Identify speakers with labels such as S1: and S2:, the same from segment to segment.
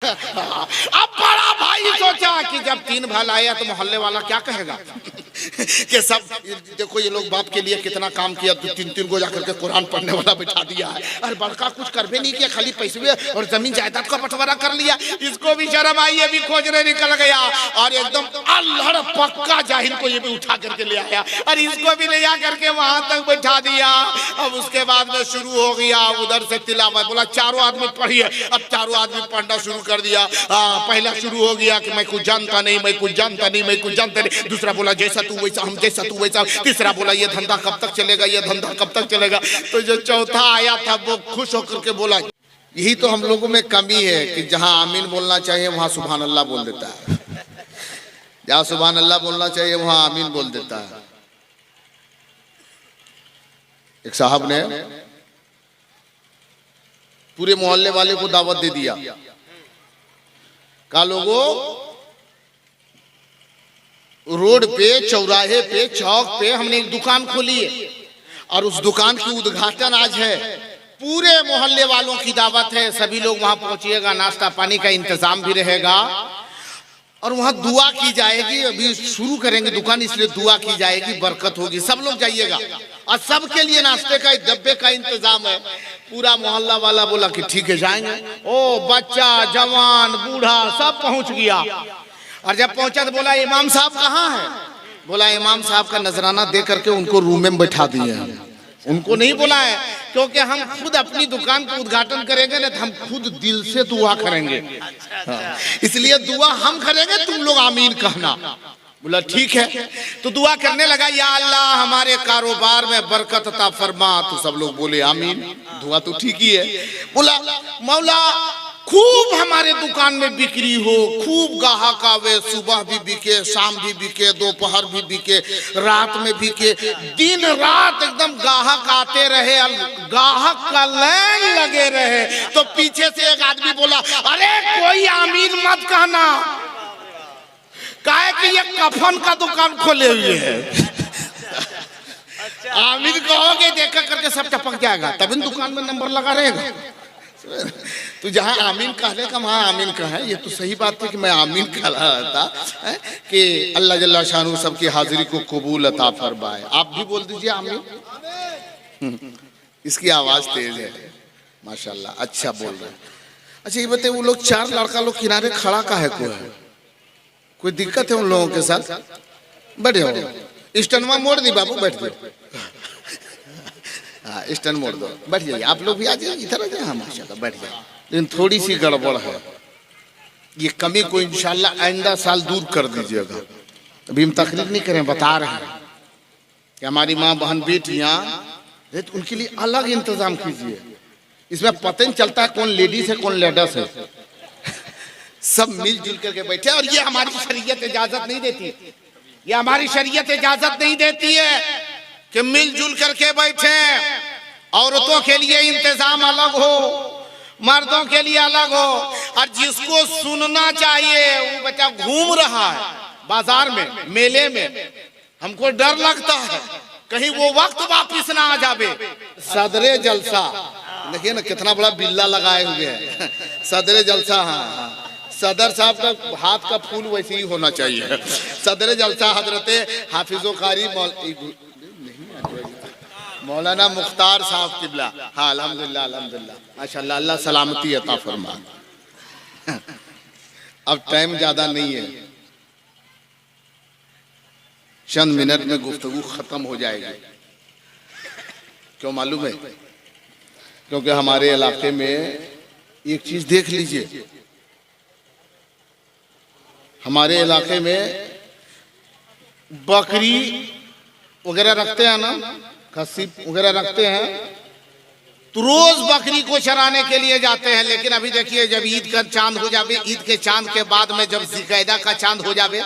S1: अब बड़ा भाई सोचा कि जब 3 भाई आया तो मोहल्ले वाला क्या कहेगा कि सब देखो ये लोग बाप के लिए कितना काम किया, 3 को जाकर के कुरान पढ़ने वाला बिठा दिया है, और बड़का कुछ कर भी नहीं किया, खाली पैसे और जमीन जायदाद का बंटवारा कर लिया। इसको भी शर्म आई, ये भी खोजने निकल गया और एकदम अल्हड़ पक्का जाहिल को ये भी उठा करके ले आया और इसको भी ले जा करके वहां तक बैठा दिया। अब उसके बाद में शुरू हो गया उधर से तिलावत, बोला चारों आदमी पढ़िए। अब चारों आदमी पढ़ना शुरू कर दिया। पहला शुरू हो गया कि मैं कुछ जानता नहीं, मैं कुछ जानता नहीं, मैं कुछ जानता नहीं। दूसरा बोला जैसा तू वैसा, हम जैसा तू वैसा। तीसरा बोला ये धंधा कब तक चलेगा, ये धंधा कब तक चलेगा। तो जो चौथा आया था वो खुश होकर के बोला, यही तो हम लोगों में कमी है कि जहां आमीन बोलना चाहिए वहां सुभान अल्लाह बोल देता है, जहां सुभान अल्लाह बोलना चाहिए वहां आमीन बोल देता है। एक साहब ने पूरे मोहल्ले वाले को दावत दे दिया, कहा लोगों रोड पे, चौराहे पे, चौक पे हमने एक दुकान खोली है और उस दुकान की उद्घाटन आज है। पूरे मोहल्ले वालों की दावत है, सभी लोग वहां पहुंचिएगा, नाश्ता पानी का इंतजाम भी रहेगा और वहां दुआ की जाएगी। अभी शुरू करेंगे दुकान, इसलिए दुआ की जाएगी, बरकत होगी, सब लोग जाइएगा और सबके लिए नाश्ते का डब्बे का इंतजाम है। पूरा मोहल्ला वाला बोला कि ठीक है जाएंगे। ओ बच्चा, जवान, बूढ़ा सब पहुंच गया और जब पहुंचा तो बोला इमाम साहब कहाँ है? बोला इमाम साहब का नजराना दे करके उनको रूम में बैठा दिए हैं। उनको नहीं बोला है क्योंकि हम खुद अपनी दुकान का उद्घाटन करेंगे ना तो हम खुद दिल से दुआ करेंगे, इसलिए दुआ हम करेंगे, तुम लोग आमीन कहना। बोला ठीक है। तो दुआ करने लगा, या अल्लाह हमारे कारोबार में बरकत अता फरमा। तो सब लोग बोले आमीन, दुआ तो ठीक ही है। बोला मौला खूब हमारे दुकान में बिक्री हो, खूब ग्राहक आवे, सुबह भी बिके, शाम भी बिके, दोपहर भी बिके, रात में बिके, दिन रात एकदम ग्राहक आते रहे, ग्राहक का लाइन लगे रहे। तो पीछे से एक आदमी बोला, अरे कोई आमीन मत कहना, काहे कि ये कफन का दुकान खोले हुए है। आमीन कहोगे देखा करके सब टपक जाएगा, तभी दुकान में नंबर लगा रहेगा। तो जहाँ आमीन कहने का वहाँ आमीन कहा है। ये तो सही बात है कि मैं आमीन कह रहा था कि अल्लाह जल्ला शानू सबकी हाजिरी को कबूल अता फरमाए। आप भी बोल दीजिए आमीन। इसकी आवाज तेज है माशाल्लाह, अच्छा बोल रहे हैं। अच्छा ये बताइए, वो लोग 4 लड़का लोग किनारे खड़ा का है, कोई दिक्कत है उन लोगों के साथ? बैठे हो, स्टनवा मोड़ दी बाबू, बैठ जाओ। हाँ स्टैंड मोड़ दो, बैठ जाइए। आप लोग भी आ जाइए, इधर आ जाइए। हाँ माशाल्लाह बैठ जाइए। लेकिन थोड़ी सी गड़बड़ है, ये कमी को इंशाल्लाह आइंदा साल दूर कर दीजिएगा। अभी हम तकलीफ नहीं करें, बता रहे हैं कि हमारी माँ बहन बेटियाँ है तो उनके लिए अलग इंतजाम कीजिए। इसमें पता नहीं चलता है कौन लेडीज है कौन लेडस है, सब मिलजुल करके बैठे। और ये हमारी शरीयत इजाजत नहीं देती, ये हमारी शरीयत इजाजत नहीं देती है कि मिलजुल करके बैठे। औरतों के लिए इंतजाम अलग हो, मर्दों के लिए अलग हो। और जिसको सुनना चाहिए वो बच्चा घूम रहा है बाजार में, मेले में, हमको डर लगता है कहीं वो वक्त वापिस ना आ जावे। सदरे जलसा देखिए ना कितना बड़ा बिल्ला लगाए हुए है, सदरे जलसा। हाँ सदर साहब का हाथ का फूल वैसे ही होना चाहिए। सदर जलसा हजरते हाफिजो कारी मौलाना मुख्तार साहब किबला। हाँ अल्हम्दुलिल्लाह अल्हम्दुलिल्लाह माशाल्लाह, अल्लाह सलामती अता फरमा। अब टाइम ज्यादा नहीं है, चंद मिनट में गुफ्तगू खत्म हो जाएगी। क्यों मालूम है? क्योंकि हमारे इलाके में एक चीज देख लीजिए, हमारे इलाके में बकरी वगैरह रखते हैं ना, खस्सी वगैरह रखते हैं, तो रोज बकरी को चराने के लिए जाते हैं। लेकिन अभी देखिए जब ईद का चांद हो जावे, ईद के चांद के बाद में जब ज़िलक़ादा का चांद हो जावे,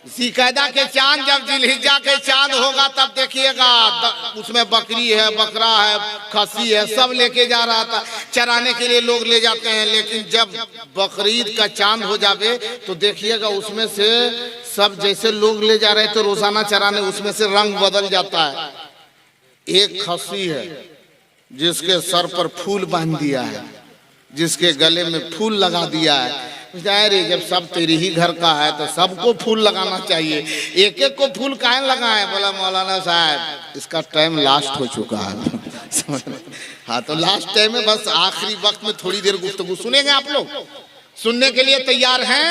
S1: ज़िलक़ादा के चांद जब ज़िलहिज्जा के चांद होगा तब देखिएगा उसमें बकरी है, बकरा है, खस्सी है, सब लेके जा रहा था चराने के लिए, लोग ले जाते हैं। लेकिन जब बकरीद का चांद हो जावे तो देखिएगा उसमें से सब जैसे लोग ले जा रहे थे रोजाना चराने, उसमें से रंग बदल जाता है। एक खस्सी है जिसके सर पर फूल बांध दिया है, जिसके गले में फूल लगा दिया है। रे जब सब तेरी ही घर का है तो सबको फूल लगाना चाहिए, एक एक को फूल काहे लगाए? बोला मौलाना साहब इसका टाइम लास्ट हो चुका है। हाँ तो लास्ट टाइम में बस आखिरी वक्त में थोड़ी देर गुफ्तगू सुनेंगे। आप लोग सुनने के लिए तैयार हैं?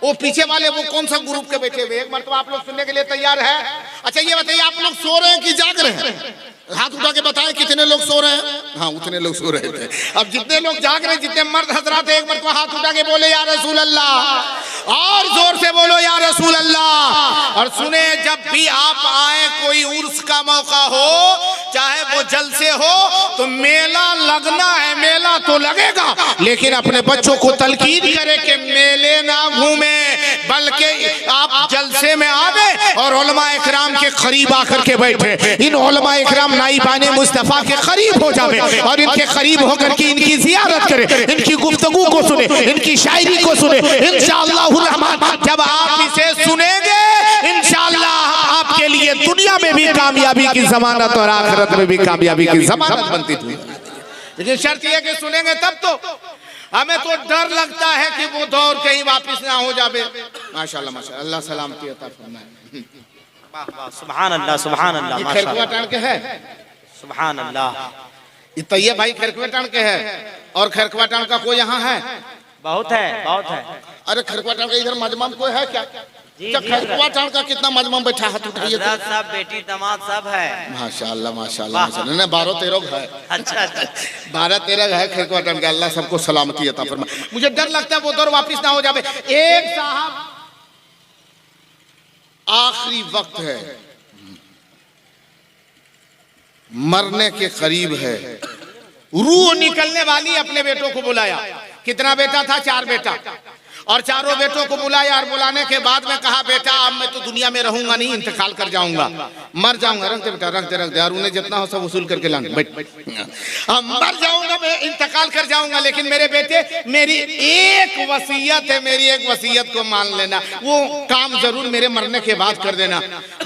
S1: वो पीछे वाले वो कौन सा ग्रुप के बैठे हुए, एक मरतबा आप लोग सुनने के लिए तैयार है? अच्छा ये बताइए आप लोग सो रहे हैं कि जाग रहे हैं? हाथ उठा के बताएं कितने लोग सो रहे हैं। हाँ उतने लोग सो रहे थे। अब जितने लोग जाग रहे हैं, जितने मर्द हजरात एक मरतबा हाथ उठा के बोले या रसूल अल्लाह, और जोर से बोलो या रसूल अल्लाह। और सुने जब भी आप आए कोई उर्स का मौका हो, चाहे वो जलसे हो, तो मेला लगना है, मेला तो लगेगा, लेकिन अपने बच्चों को तलकीन करे कि मेले ना घूमे, बल्कि आप जलसे में आवे और उलमा इकराम के करीब आकर के बैठे। इन उलमा इकराम नाइबाने मुस्तफा के करीब हो जावे और इनके करीब होकर के इनकी जियारत करे, इनकी गुफ्तगू को सुने, इनकी शायरी को सुने। इंशाअल्लाह जब आप इसे सुनेंगे, इंशाअल्लाह आपके लिए दुनिया में भी कामयाबी की जमानत और आखिरत में भी कामयाबी की जमानत बनती थी। लेकिन शर्त यह कि सुनेंगे तब तो। हमें तो डर लगता है कि वो दौर कहीं वापस ना हो जावे। माशाल्लाह माशाल्लाह, अल्लाह सलामती अता फरमाए।
S2: सुभान अल्लाह सुभान अल्लाह।
S1: ये खैरकुआ टाण के है,
S2: सुभान अल्लाह।
S1: ये तैयब भाई खैरकुआ टाण के है, और खैरकुआ टाण का कोई यहाँ है?
S2: बहुत है बहुत है।
S1: अरे खैरकुआ टाण का इधर मजमा में कोई है क्या? खैरकुआ टाण का कितना मजमा बैठा हाथ उठाइए।
S2: सब बेटी दामाद सब है।
S1: माशाल्लाह माशाल्लाह माशाल्लाह। नहीं 12-13 है।
S2: अच्छा अच्छा
S1: 12-13 है खैरकुआ टाण का। अल्लाह सबको सलामती अता फरमाए। मुझे डर लगता है वो दौर वापस ना हो जावे। एक साहब आखिरी वक्त है, मरने के करीब है, रूह निकलने वाली, अपने बेटों को बुलाया। कितना बेटा था? 4 बेटा। और चारों बेटों को बुलाया और बुलाने के बाद में कहा बेटा अब मैं तो दुनिया में रहूंगा नहीं, इंतकाल कर जाऊंगा, मर जाऊंगा। रख दे बेटा, रख दे और उन्हें जितना हो सब वसूल करके लाना। बैठ मर जाऊंगा मैं, इंतकाल कर जाऊंगा, लेकिन मेरे बेटे मेरी एक वसीयत है, मेरी एक वसीयत को मान लेना, वो काम जरूर मेरे मरने के बाद कर देना।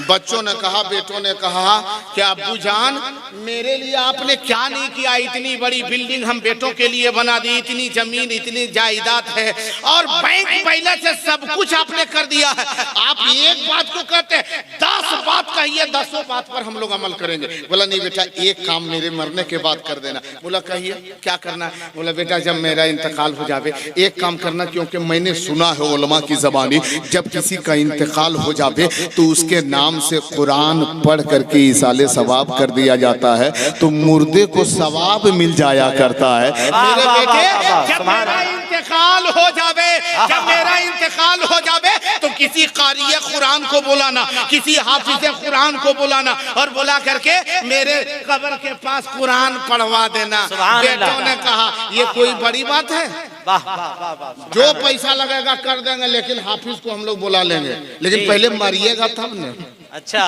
S1: बच्चों ने कहा, बेटों ने कहा कि अब्बू जान मेरे लिए आपने क्या नहीं किया, इतनी बड़ी बिल्डिंग हम बेटों के लिए बना दी, इतनी जमीन इतनी जायदाद है और बैंक पहले से सब कुछ आपने कर दिया है। आप एक बात को कहते 10 बात कहिए, 10 बात पर हम लोग अमल करेंगे। बोला नहीं बेटा एक काम मेरे मरने के बाद कर देना। बोला कहिए क्या करना? बोला बेटा जब मेरा इंतकाल हो जावे एक काम करना, क्योंकि मैंने सुना है उलमा की ज़बानी जब किसी का इंतकाल हो जावे तो उसके नाम से कुरान पढ़ करके इसाले सवाब कर दिया जाता है, तो मुर्दे को सवाब मिल जाया करता है। मेरे बेटे जब मेरा इंतकाल हो जावे, जब मेरा इंतकाल हो जावे तो किसी कारिए कुरान को बुलाना, किसी हाफिज़े कुरान को बुलाना और बुला करके मेरे कब्र के पास कुरान पढ़वा देना। बेटों ने कहा ये कोई बड़ी बात है? जो पैसा लगेगा कर देंगे, लेकिन हाफिज को हम लोग बुला लेंगे, लेकिन पहले मरिएगा तब ने।
S2: अच्छा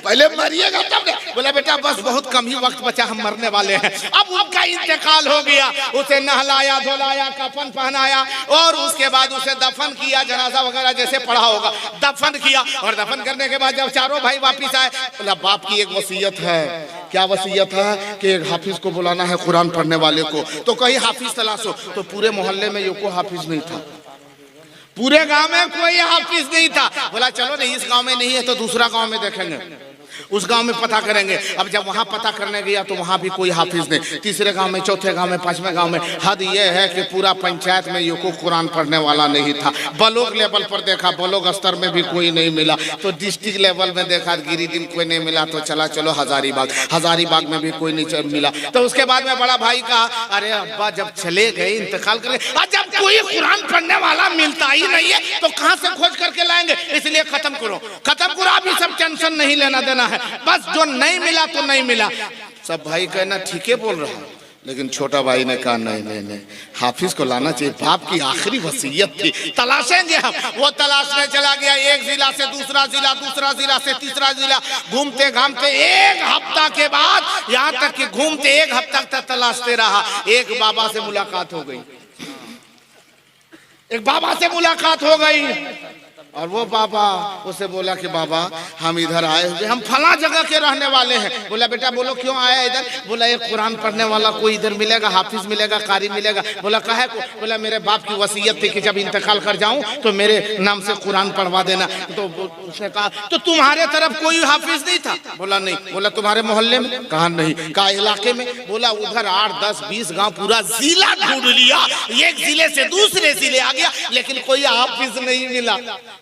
S1: पहले मरिएगा तब ने। बोला बेटा बस बहुत कम ही वक्त बचा, हम मरने वाले हैं। अब उनका इंतकाल हो गया, उसे नहलाया धुलाया, कफन पहनाया और उसके बाद उसे दफन किया, जनाजा वगैरह जैसे पढ़ा होगा दफन किया। और दफन करने के बाद जब चारों भाई वापिस आए, बोला बाप की एक वसीयत है। क्या वसीयत है? कि एक हाफिज को बुलाना है कुरान पढ़ने वाले को। तो कहीं हाफिज तलाशो, तो पूरे मोहल्ले में एको हाफिज नहीं था, पूरे गांव में कोई हाफिज नहीं था। बोला चलो नहीं इस गांव में नहीं है तो दूसरा गांव में देखेंगे, उस गांव में पता करेंगे। अब जब वहां पता करने गया तो वहां भी कोई हाफिज नहीं, तीसरे गांव में, चौथे गांव में, 5वें गांव में। हद यह है कि पूरा पंचायत में यूको कुरान पढ़ने वाला नहीं था। ब्लॉक लेवल पर देखा, ब्लॉक स्तर में भी कोई नहीं मिला, तो डिस्ट्रिक्ट लेवल में देखा गिरिडीह कोई नहीं मिला, तो चला चलो हजारीबाग, हजारीबाग में भी कोई नहीं मिला। तो उसके बाद में बड़ा भाई कहा अरे अब्बा जब चले गए इंतकाल कर, जब कोई कुरान पढ़ने वाला मिलता ही नहीं है तो कहां से खोज करके लाएंगे, इसलिए खत्म करो खत्म करो, अभी सब टेंशन नहीं लेना देना है, बस जो नहीं मिला तो नहीं मिला। सब भाई कहना ठीक है बोल रहा, लेकिन छोटा भाई ने कहा नहीं नहीं नहीं, हाफिज को लाना चाहिए, बाप की आखिरी वसीयत थी, तलाशेंगे हम। वो तलाशने चला गया, एक जिला से दूसरा जिला, दूसरा जिला से तीसरा जिला, घूमते घामते एक हफ्ता के बाद, यहाँ तक कि घूमते एक हफ्ता तक तलाशते रहा। एक बाबा से मुलाकात हो गई, एक बाबा से मुलाकात हो गई। और वो बाबा उसे बोला कि बाबा हम इधर आए हुए, हम फला जगह के रहने वाले हैं। बोला बेटा बोलो क्यों आया इधर? बोला एक कुरान पढ़ने वाला कोई इधर मिलेगा, हाफिज मिलेगा, कारी मिलेगा। बोला काहे को? बोला मेरे बाप की वसीयत थी कि जब इंतकाल कर जाऊं तो मेरे नाम से कुरान पढ़वा देना। तो उसने कहा तो तुम्हारे तरफ कोई हाफिज नहीं था? बोला नहीं। बोला तुम्हारे मोहल्ले में? कहा नहीं। कहा इलाके में? बोला उधर 8, 10, 20 गांव पूरा जिला ढूंढ लिया, एक जिले से दूसरे जिले आ गया, लेकिन कोई हाफिज नहीं मिला,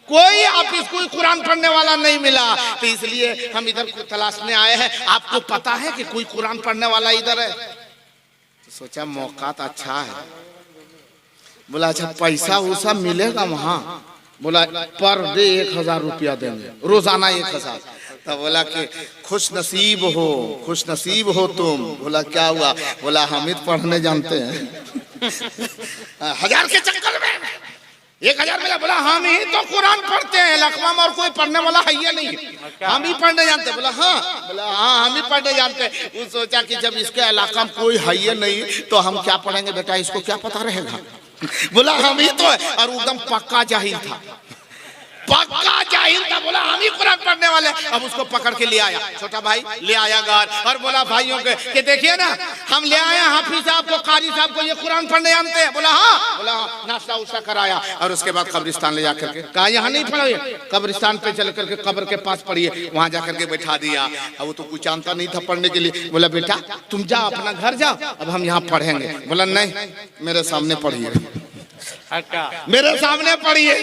S1: कोई हाफिज, कोई कुरान पढ़ने वाला नहीं मिला। तो इसलिए हम इधर तलाशने आए हैं। आपको पता है कि कोई कुरान पढ़ने वाला इधर है? तो सोचा मौका तो अच्छा है। बोला अच्छा पैसा वैसा मिलेगा वहां? बोला पर डे 1000 रुपया देंगे, रोजाना 1000। तो बोला कि खुश नसीब हो तुम। बोला क्या हुआ? बोला हामिद पढ़ने जानते हैं 1000 के चक्कर में 1000 मिला। बोला हम ही तो कुरान पढ़ते हैं, लखवा में और कोई पढ़ने वाला है ही नहीं, हम ही पढ़ने जानते। बोला हाँ। बोला हाँ हम ही पढ़ने जानते। वो सोचा कि जब इसके इलाका में कोई है ही नहीं तो हम क्या पढ़ेंगे बेटा, इसको क्या पता रहेगा। बोला हम ही तो है, और एकदम पक्का जाहिल था, पक्का जाहिल था। बोला हम ही कुरान पढ़ने वाले। अब उसको पकड़ के ले आया, छोटा भाई ले आया घर, और बोला भाइयों के कि देखिए ना हम ले आए हाफिज साहब को, कारी साहब को, ये कुरान पढ़ने जानते हैं। बोला हाँ। बोला हाँ। नाश्ता उश्ता कराया और उसके बाद कब्रिस्तान ले जाकर के कहा यहाँ नहीं पढ़िए, कब्रिस्तान पे चल करके कब्र के पास पढ़िए। वहां जाकर के बैठा दिया। अब वो तो कुछ जानता नहीं था पढ़ने के लिए। बोला बेटा तुम जाओ अपना घर जाओ, अब हम यहाँ पढ़ेंगे। बोला नहीं मेरे सामने पढ़िए, मेरे सामने पढ़िए।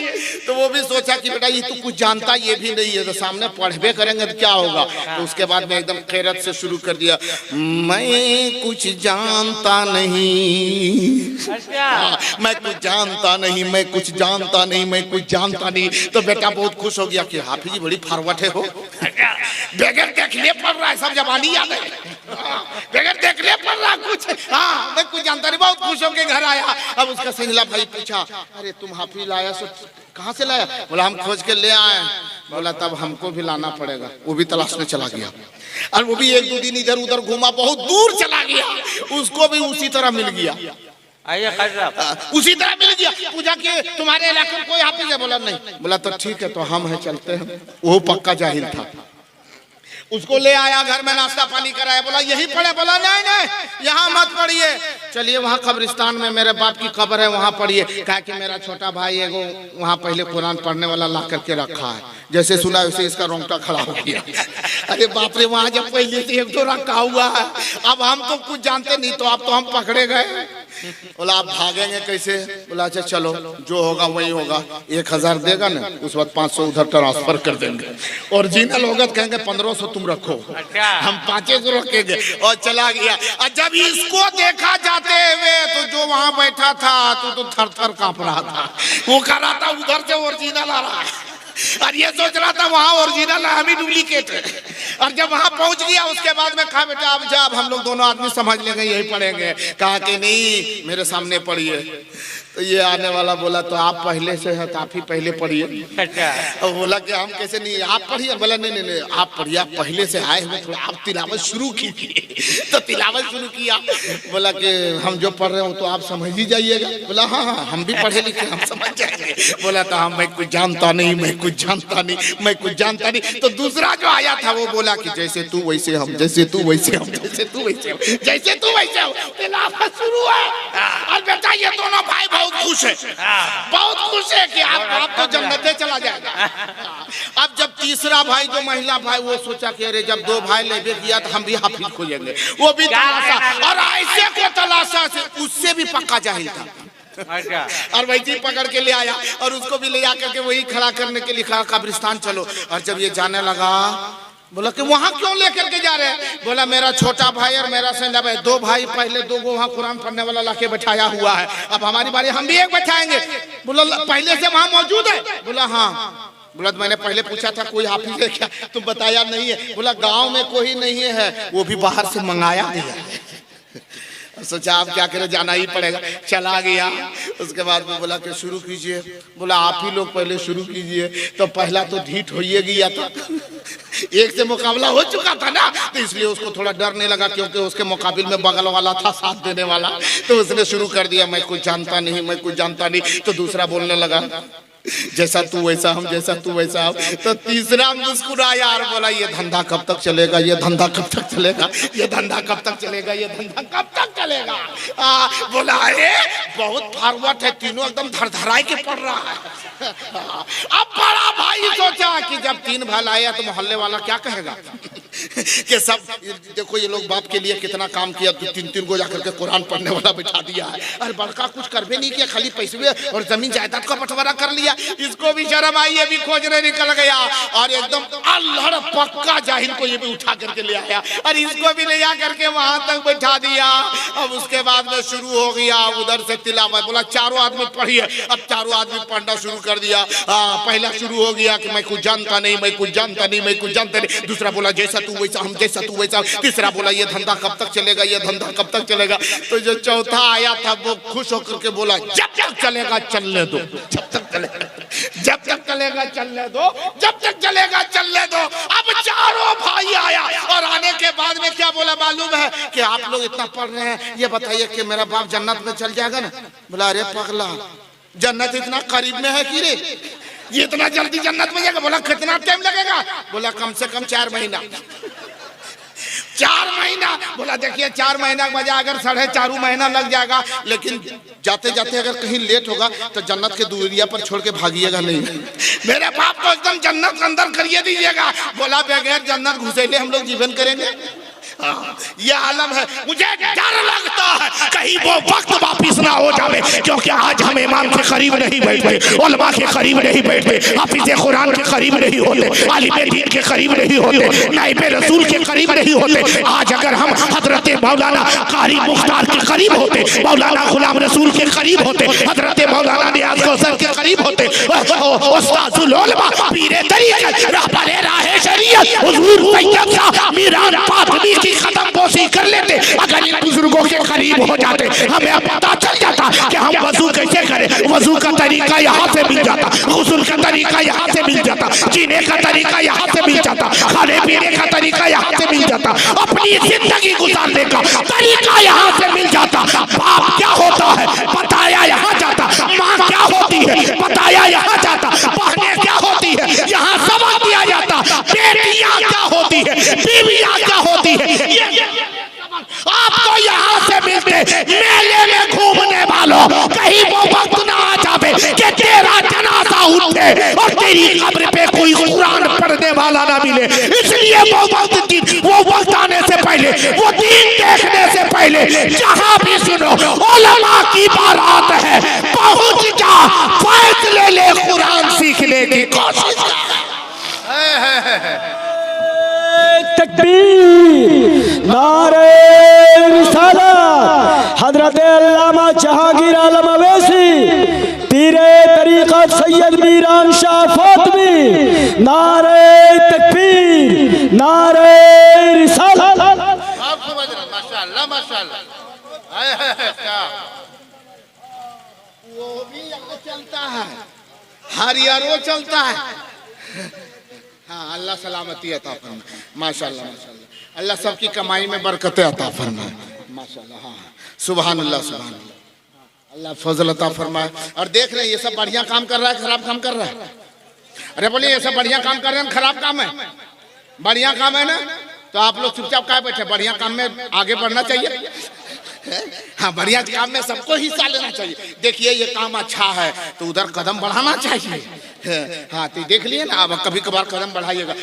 S1: तो वो भी सोचा कि बेटा ये तो कुछ जानता ये भी नहीं है, तो सामने पढ़बे करेंगे तो क्या होगा। तो उसके बाद में एकदम खैरत से शुरू कर दिया, मैं कुछ जानता नहीं, मैं कुछ जानता नहीं, मैं कुछ जानता नहीं, मैं कुछ जानता नहीं। तो बेटा बहुत खुश हो गया कि हाफिज जी बड़ी फारवट है हो, बगैर देखने पढ़ रहा है, सब जबानी याद है, बगैर देखने पढ़ रहा कुछ। हाँ मैं कुछ जानता नहीं। बहुत खुश होकर घर आया। अब उसका संजला भाई पूछा अरे तुम हाफिज लाया सो कहाँ से लाया? बोला हम खोज के ले आए। बोला तब हमको भी लाना पड़ेगा। वो भी तलाशने चला गया, और वो भी 1-2 दिन इधर उधर घूमा, बहुत दूर चला गया, उसको भी उसी तरह मिल गया, उसी तरह मिल गया। पूछा कि तुम्हारे इलाके में कोई हाफिज है? बोला नहीं। बोला तो ठीक है तो हम हैं चलते हैं। वो पक्का जाहिल था। उसको ले आया, घर में नाश्ता पानी कराया। बोला यही पढ़े? बोला नहीं नहीं यहाँ मत पढ़िए, चलिए वहाँ कब्रिस्तान में मेरे बाप की कब्र है वहाँ पढ़िए। कहा कि मेरा छोटा भाई एगो वहाँ पहले कुरान पढ़ने वाला ला करके रखा है। जैसे सुना वैसे इसका रोंगटा खड़ा हो गया। अरे बाप रे, वहाँ जब पहले से 1-2 रखा हुआ है, अब हम तो कुछ जानते नहीं, तो अब तो हम पकड़े गए। बोला आप भागेंगे कैसे? बोला अच्छा चलो जो होगा वही होगा। 1000 देगा ना, उस वक्त 500 उधर ट्रांसफर कर देंगे, ओरिजिनल होगा तो कहेंगे 1500 तुम रखो, हम 500 रखेंगे। और चला गया। और जब इसको देखा जाते हुए तो जो वहां बैठा था तो थर-थर कांप रहा था। वो कर रहा था उधर से ओरिजिनल आ रहा है, और ये सोच रहा था वहां ओरिजिनल है, हम ही डुप्लीकेट है। और जब वहां पहुंच गया उसके बाद में कहा बेटा अब जब हम लोग दोनों आदमी समझ लेंगे यही पढ़ेंगे। कहा कि नहीं मेरे सामने पढ़िए। तो ये आने वाला बोला तो आप पहले से है तो आप ही पहले पढ़िए। और बोला कि हम कैसे नहीं, आप पढ़िए। बोला नहीं नहीं नहीं आप पढ़िए, आप पहले से आए हुए, थोड़ा आप तिलावत शुरू कीजिए। तो तिलावत शुरू किया। बोला कि हम जो पढ़ रहे हो तो आप समझ ही जाइएगा। बोला हाँ हाँ हम भी पढ़े लिखे, हम समझ जाएंगे। बोला तो हम मैं कुछ जानता नहीं, मैं कुछ जानता नहीं, मैं कुछ जानता नहीं। तो दूसरा जो आया था वो बोला कि जैसे तू वैसे हम, जैसे तू वैसे हम, जैसे तू वैसे हम, जैसे तू वैसे हम। तिलावत शुरू है। और बेटा ये दोनों भाई बहुत खुश है, बहुत खुश है कि आप तो जन्नते चला जाएगा। अब जब तीसरा भाई जो महिला भाई वो सोचा कि अरे जब 2 भाई लेके किया तो हम भी हाफिज खोजेंगे, वो भी तलाशा, और ऐसे को तलाशा से उससे भी पक्का जाहिल था। और वैसे पकड़ के ले आया और उसको भी ले आकर के वही खड़ा करने के लिए कहा कब्रिस्तान चलो। और जब ये जाने लगा बोला कि वहां क्यों लेकर के जा रहे हैं? बोला मेरा छोटा भाई और मेरा संजय भाई 2 भाई पहले 2 को वहां कुरान पढ़ने वाला लाके बैठाया हुआ है, अब हमारी बारी हम भी एक बैठाएंगे। बोला पहले से वहां मौजूद है? बोला हाँ। बोला तो मैंने पहले पूछा था कोई हाफिज है क्या, तुम बताया नहीं है। बोला गांव में कोई नहीं है, वो भी बाहर से मंगाया दिया। सोचा आप क्या करें, जाना ही पड़ेगा। चला गया। उसके बाद में बोला कि शुरू कीजिए। बोला आप ही लोग पहले शुरू कीजिए। तो पहला तो ढीठ हो ही गया था, एक से मुकाबला हो चुका था ना, तो इसलिए उसको थोड़ा डर नहीं लगा, क्योंकि उसके मुकाबिल में बगल वाला था साथ देने वाला। तो उसने शुरू कर दिया मैं कुछ जानता नहीं, मैं कुछ जानता नहीं। तो दूसरा बोलने लगा जैसा तू वैसा हम, जैसा तू वैसा हम। तो तीसरा मुस्कुराया और बोला ये धंधा कब तक चलेगा, ये धंधा कब तक चलेगा, ये धंधा कब तक चलेगा, ये धंधा कब तक चलेगा। बोला अरे बहुत फॉरवर्ड है, तीनों एकदम धड़धड़ाई के पड़ रहा है। अब बड़ा भाई सोचा कि जब 3 भाई आया तो मोहल्ले वाला क्या कहेगा कि सब देखो ये लोग बाप के लिए कितना काम किया, तो 3 को जाकर के कुरान पढ़ने वाला बिठा दिया है। अरे बड़का कुछ कर भी नहीं किया, खाली पैसे और जमीन जायदाद का बंटवारा कर लिया। इसको भी शर्म आई, ये भी खोजने निकल गया और एकदम अल्हड़ पक्का जाहिल को ये भी उठा करके ले आया और इसको भी ले जा करके वहां तक बिठा दिया। अब उसके बाद में शुरू हो गया उधर से तिलावत। बोला चारों आदमी पढ़िए। अब चारों आदमी पढ़ना शुरू कर दिया। पहला शुरू हो गया कि मैं कुछ जानता नहीं, मैं कुछ जानता नहीं, मैं कुछ जानता नहीं। दूसरा बोला जैसा तू वैसा हम, जैसा तू वैसा। तीसरा बोला ये धंधा कब तक चलेगा, ये धंधा कब तक चलेगा। तो जो चौथा आया था वो खुश होकर के बोला जब तक चलेगा चलने दो, जब तक चलेगा, जब तक चलेगा चलने दो, जब तक चलेगा चलने दो। अब चारों भाई आया और आने के बाद में क्या बोला मालूम है कि आप लोग इतना पढ़ रहे हैं, ये बताइए कि मेरा बाप जन्नत में चल जाएगा ना। बोला अरे पगला, जन्नत इतना करीब में है कि रे, ये इतना जल्दी जन्नत में जाएगा। बोला कितना टाइम लगेगा। बोला कम से कम 4 महीना। 4 महीना। बोला देखिए 4 महीना के बजाय अगर 4.5 महीना लग जाएगा, लेकिन जाते जाते अगर कहीं लेट होगा तो जन्नत के दूरिया पर छोड़ के भागिएगा नहीं। मेरे बाप को एकदम जन्नत के अंदर करिए दीजिएगा। बोला बगैर जन्नत घुसेले हम लोग जीवन करेंगे। ये आलम है। मुझे डर लगता है कहीं वो वक्त वापिस ना हो जाए, क्योंकि आज हम इमाम के करीब नहीं बैठे, उलमा के करीब नहीं बैठे, हाफिज़े कुरान के करीब नहीं होते, आलिमे दीन के करीब नहीं होते, नाइबे रसूल के करीब नहीं होते। आज अगर हम हजरत मौलाना कारी मुख्तार के करीब होते, मौलाना गुलाम रसूल के करीब होते, हजरत मौलाना नियाज़ कौसर के करीब होते, उस्ताजुल उलमा पीरे तरीक़त रहबरे राहे शरीयत हुजूर सैयद शाह मीरान फातिमी की कदम बोसी कर लेते, अगर इन बुजुर्गों के करीब हो जाते, हमें पता चल जाता कि हम वजू कैसे करें। वजू का तरीका यहाँ से मिल जाता, गुस्ल का तरीका यहाँ से मिल जाता, जीने का तरीका यहाँ से मिल जाता, खाने पीने का तरीका यहाँ से मिल जाता, अपनी जिंदगी गुजारने का तरीका यहाँ से मिल जाता। बाप क्या होता है बताया यहाँ जाता, माँ क्या होती है बताया यहाँ जाता, बहनें क्या होती है यहाँ सबक दिया जाता, बेटियाँ क्या होती है, बीवियाँ क्या होती है, आपको यहाँ से मिलते। मेले में घूमने वालों कहीं वो वक्त ना आ जावे कि तेरा जनाजा उठे और तेरी कब्र पे कोई कुरान पढ़ने वाला ना मिले। इसलिए वो वक्त आने से पहले, वो दिन देखने से पहले, जहाँ भी सुनो उलमा की बारात है, पहुँच जा, फैसले ले, कुरान सीखने की कोशिश कर।
S3: तकबीर, नारे रिसालत, हजरत अल्लामा जहांगीर आलम अवैसी, पीरे तरीक़त सैयद मीरान शाह फातिमी, नारे तकबीर, नारे रिसालत।
S1: आप समझ रहे माशाअल्लाह माशाअल्लाह। क्या वो भी यहाँ चलता है, हरियारो चलता है। हाँ अल्लाह सलामती अता फरमाए माशाअल्लाह माशाअल्लाह। अल्लाह सबकी कमाई में बरकतें अता फरमाए माशाअल्लाह। हाँ सुभान अल्लाह सुभान अल्लाह। अल्लाह फजल अता फरमाए। और देख रहे हैं ये सब बढ़िया काम कर रहा है, खराब काम कर रहा है। अरे बोलिए ये सब बढ़िया काम कर रहे हैं, खराब काम है, बढ़िया काम है ना। तो आप लोग चुपचाप क्या बैठे, बढ़िया काम में आगे बढ़ना चाहिए। हाँ बढ़िया काम में सबको हिस्सा लेना चाहिए। देखिए ये काम अच्छा है तो उधर कदम बढ़ाना चाहिए। हाँ तो देख लिए ना, अब कभी कभार कदम बढ़ाइएगा।